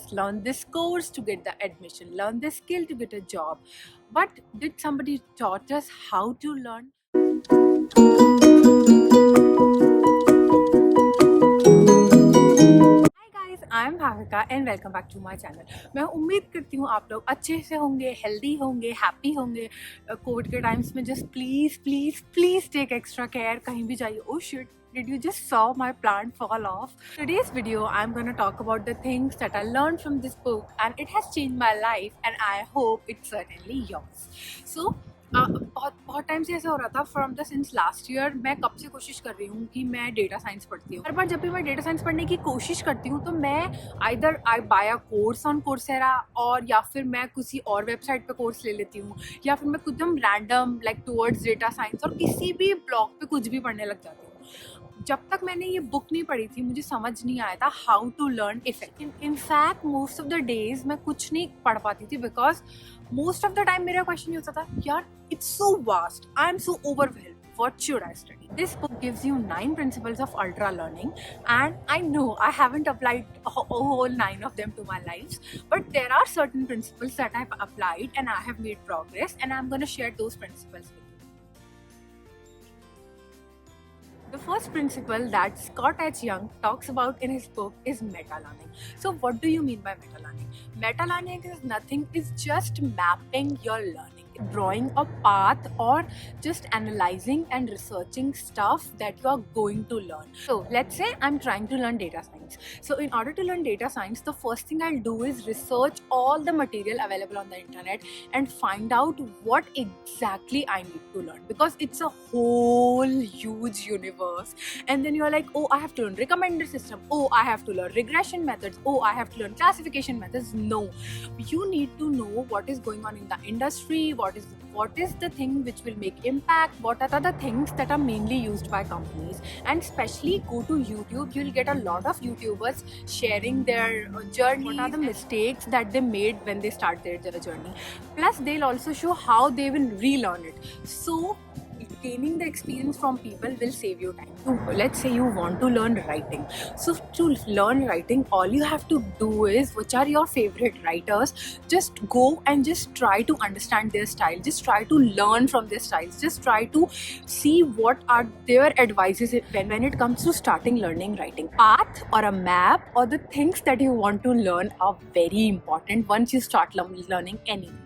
this, learn this course to get the admission, learn this skill to get a job. But did somebody taught us how to learn? I am Bhavika and welcome back to my channel. मैं उम्मीद करती हूँ आप लोग अच्छे से होंगे, healthy होंगे, हैप्पी होंगे। कोविड के टाइम्स में just please please please take extra care. कहीं भी जाइए। Oh shit, did you just saw my plant fall off? Today's video I'm going to talk about the things that I learned from this book and it has changed my life and I hope it's certainly yours. So बहुत time से ऐसा हो रहा था from the sins last year. मैं कब से कोशिश कर रही हूँ कि मैं डेटा साइंस पढ़ती हूँ। हर बार जब भी मैं डेटा साइंस पढ़ने की कोशिश करती हूँ तो मैं either I buy a course on Coursera और या फिर मैं किसी और वेबसाइट पे कोर्स ले लेती हूँ या फिर मैं एकदम random like towards data science और किसी भी ब्लॉग पे कुछ भी पढ़ने लग जाती हूँ। जब तक मैंने ये बुक नहीं पढ़ी थी मुझे समझ नहीं आया था how to learn effect. In fact most of the days मैं कुछ नहीं पढ़ पाती थी because most of the time मेरा क्वेश्चन ये होता था, यार it's so vast, I am so overwhelmed, what should I study? This book gives you 9 principles of ultra learning and I know I haven't applied a whole 9 of them to my lives, but there are certain principles that I've applied and I have made progress and I'm going to share those principles with you. The first principle that Scott H. Young talks about in his book is meta-learning. So what do you mean by meta-learning? Meta-learning is nothing, it's just mapping your learning, drawing a path or just analyzing and researching stuff that you are going to learn. So let's say I'm trying to learn data science. So in order to learn data science, the first thing I'll do is research all the material available on the internet and find out what exactly I need to learn, because it's a whole huge universe. And then you're like, oh, I have to learn recommender system, oh, I have to learn regression methods, oh, I have to learn classification methods. No, you need to know what is going on in the industry, what is the thing which will make impact, what are the things that are mainly used by companies. And especially go to YouTube, you'll get a lot of YouTubers sharing their journey, what are the mistakes that they made when they start their journey. Plus they'll also show how they will relearn it. So gaining the experience from people will save you time. So let's say you want to learn writing. So to learn writing, all you have to do is, which are your favorite writers, just go and just try to understand their style, just try to learn from their styles, just try to see what are their advices when it comes to starting learning writing. Path or a map or the things that you want to learn are very important once you start learning anything.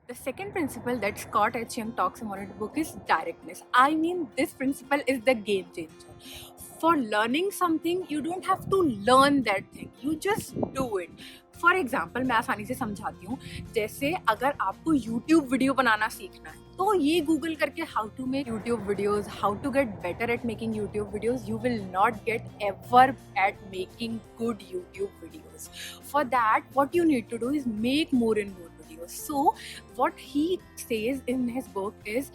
The second principle that Scott H. Young talks about in the book is directness. I mean, this principle is the game changer. For learning something, you don't have to learn that thing. You just do it. For example मैं आसानी से समझाती हूँ। जैसे अगर आपको YouTube video बनाना सीखना है तो ये गूगल करके how to make YouTube videos, how to get better at making YouTube videos, you will not get ever at making good YouTube videos. For that what you need to do is make more and more videos. So what he says in his book is,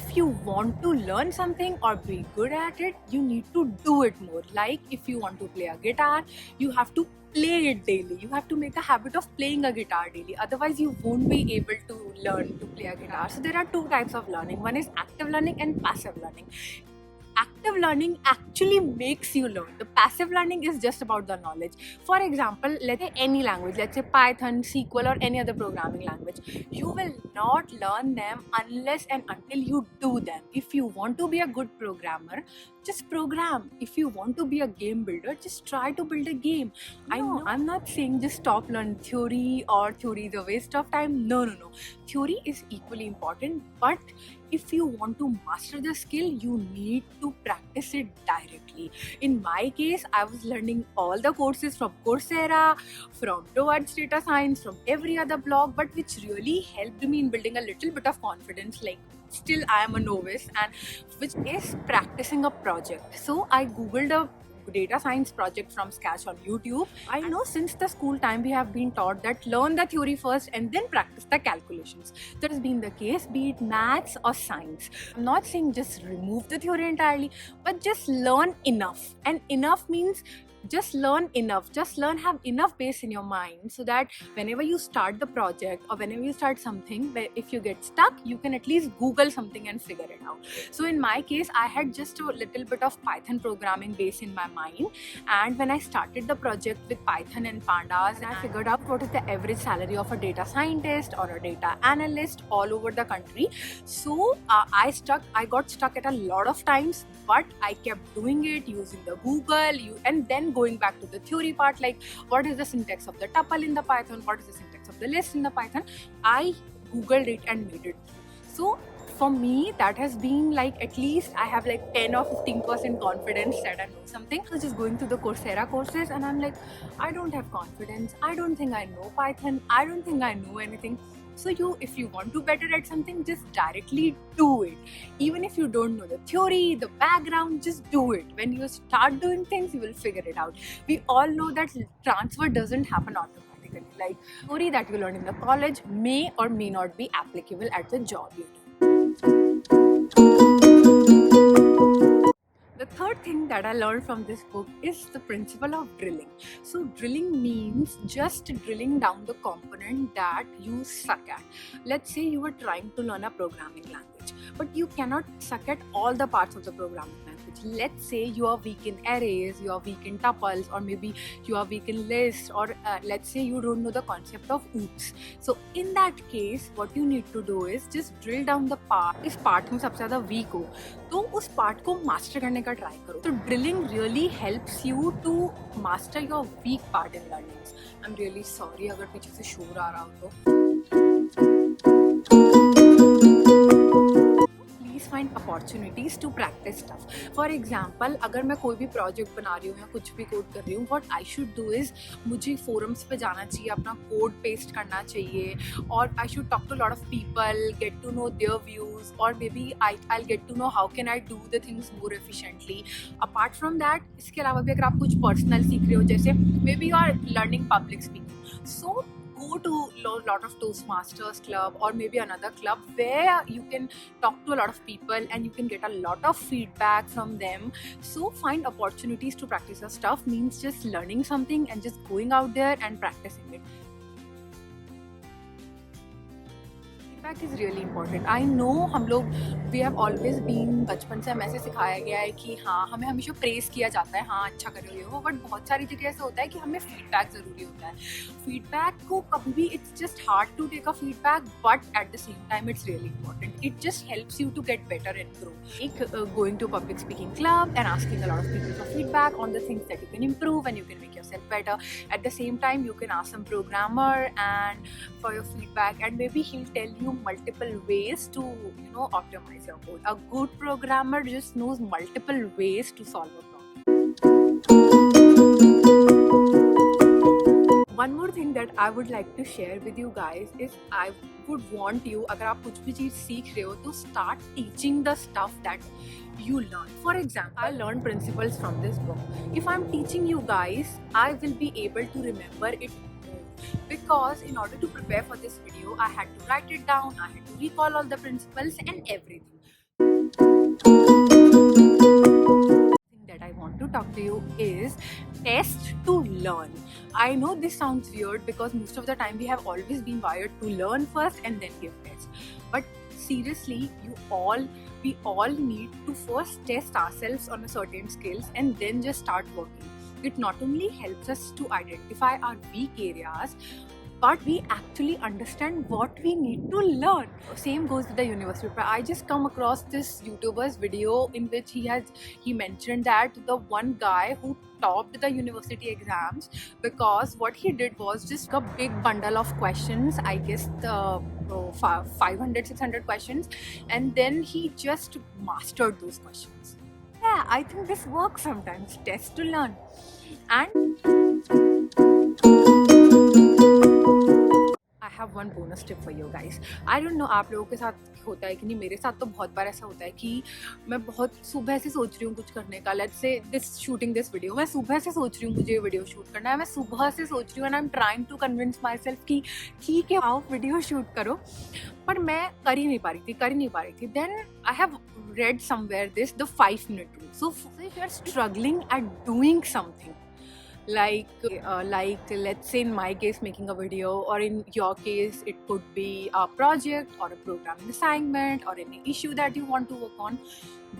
if you want to learn something or be good at it, you need to do it more. Like if you want to play a guitar, you have to play it daily. You have to make a habit of playing a guitar daily. Otherwise, you won't be able to learn to play a guitar. So there are two types of learning. One is active learning and passive learning. Active learning actually makes you learn. The passive learning is just about the knowledge. For example, let's say any language, let's say Python, SQL or any other programming language. You will not learn them unless and until you do them. If you want to be a good programmer, just program. If you want to be a game builder, just try to build a game. I'm not saying just stop learning theory or theory is a waste of time. No. Theory is equally important, but if you want to master the skill, you need to practice it directly. In my case, I was learning all the courses from Coursera, from Towards Data Science, from every other blog, but which really helped me in building a little bit of confidence. Like still I am a novice, and which is practicing a project. So I googled a data science project from scratch on YouTube. I know since the school time we have been taught that learn the theory first and then practice the calculations. That has been the case, be it maths or science. I'm not saying just remove the theory entirely, but just learn enough. And enough means just learn enough, just learn, have enough base in your mind so that whenever you start the project or whenever you start something, if you get stuck, you can at least Google something and figure it out. So in my case, I had just a little bit of Python programming base in my mind, and when I started the project with Python and pandas, I figured out what is the average salary of a data scientist or a data analyst all over the country. So I got stuck at a lot of times, but I kept doing it using the Google, and then going back to the theory part, like what is the syntax of the tuple in the Python, what is the syntax of the list in the Python. I Googled it and made it. So for me, that has been like, at least I have like 10 or 15% confidence that I know something. So just going through the Coursera courses and I'm like, I don't have confidence. I don't think I know Python. I don't think I know anything. So if you want to better at something, just directly do it. Even if you don't know the theory, the background, just do it. When you start doing things, you will figure it out. We all know that transfer doesn't happen automatically. Like theory that you learn in the college may or may not be applicable at the job you do. The third thing that I learned from this book is the principle of drilling. So drilling means just drilling down the component that you suck at. Let's say you were trying to learn a programming language, but you cannot suck at all the parts of the programming language. Let's say you are weak in arrays, you are weak in tuples, or maybe you are weak in lists, or let's say you don't know the concept of oops. So in that case, what you need to do is just drill down the part. इस part में सबसे ज़्यादा weak हो, तो उस part को master करने का try करो. So drilling really helps you to master your weak part in learning. I'm really sorry अगर पीछे से शोर आ रहा हो तो. Find opportunities to practice stuff. For example, अगर मैं कोई भी project बना रही हूँ या कुछ भी code कर रही हूँ, what I should do is मुझे forums पे जाना चाहिए, अपना code paste करना चाहिए, और I should talk to a lot of people, get to know their views, or maybe I'll get to know how can I do the things more efficiently. Apart from that, इसके अलावा भी अगर आप कुछ personal सीख रहे हो, जैसे maybe you are learning public speaking, so go to a lot of Toastmasters club or maybe another club where you can talk to a lot of people and you can get a lot of feedback from them. So find opportunities to practice your stuff means just learning something and just going out there and practicing it. Feedback is really important. I know हम लोग we have always been, बचपन से हमें ऐसे सिखाया गया है कि हाँ हमें हमेशा प्रेस किया जाता है, हाँ अच्छा कर रहे हो, बट बहुत सारी जगह ऐसा होता है कि हमें फीडबैक ज़रूरी होता है. फीडबैक को कभी भी it's just hard to take a feedback, but at the same time it's really important. It just helps you to get better and grow. Like going to a public speaking club and asking a lot of people for feedback on the things that you can improve and you can make yourself better. At the same time, you can ask some programmer and for your feedback, and maybe he'll tell you multiple ways to optimize your code. A good programmer just knows multiple ways to solve a problem. One more thing that I would like to share with you guys is I would want you, अगर आप कुछ भी चीज़ सीख रहे हो, तो start teaching the stuff that you learn. For example, I learned principles from this book. If I'm teaching you guys, I will be able to remember it more. Because in order to prepare for this video, I had to write it down, I had to recall all the principles and everything. That I want to talk to you is test to learn. I know this sounds weird because most of the time we have always been wired to learn first and then give tests. But seriously, we all need to first test ourselves on a certain skills and then just start working. It not only helps us to identify our weak areas, but we actually understand what we need to learn. Same goes with the university. I just come across this YouTuber's video in which he mentioned that the one guy who topped the university exams, because what he did was just a big bundle of questions, I guess the 500-600 questions, and then he just mastered those questions. Yeah, I think this works sometimes. Test to learn. And I have one bonus tip for you guys. I don't know आप लोगों के साथ होता है कि नहीं, मेरे साथ तो बहुत बार ऐसा होता है कि मैं बहुत सुबह से सोच रही हूँ कुछ करने का. Let's say shooting this video, मैं सुबह से सोच रही हूँ मुझे वीडियो शूट करना है, मैं सुबह से सोच रही हूँ and I am trying to convince myself कि ठीक है आओ वीडियो शूट करो, पर मैं कर ही नहीं पा रही थी. Then I have read somewhere this the 5-minute rule. So if you are struggling at doing something, like let's say in my case making a video, or in your case it could be a project or a programming assignment or any issue that you want to work on.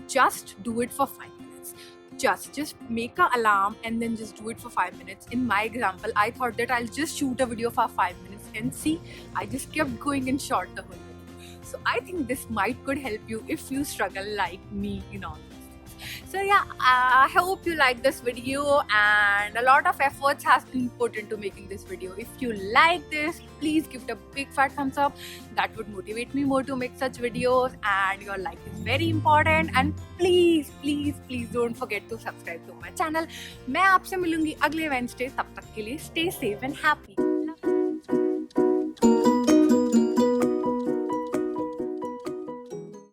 Just do it for 5 minutes. Just make an alarm and then just do it for 5 minutes. In my example, I thought that I'll just shoot a video for 5 minutes, and see, I just kept going and shot the whole video. So I think this might could help you if you struggle like me in all these things. So yeah, I hope you like this video, and a lot of efforts has been put into making this video. If you like this, please give it a big fat thumbs up. That would motivate me more to make such videos, and your like is very important. And please don't forget to subscribe to my channel. मैं आपसे मिलूंगी अगले Wednesday. तब तक के लिए stay safe and happy.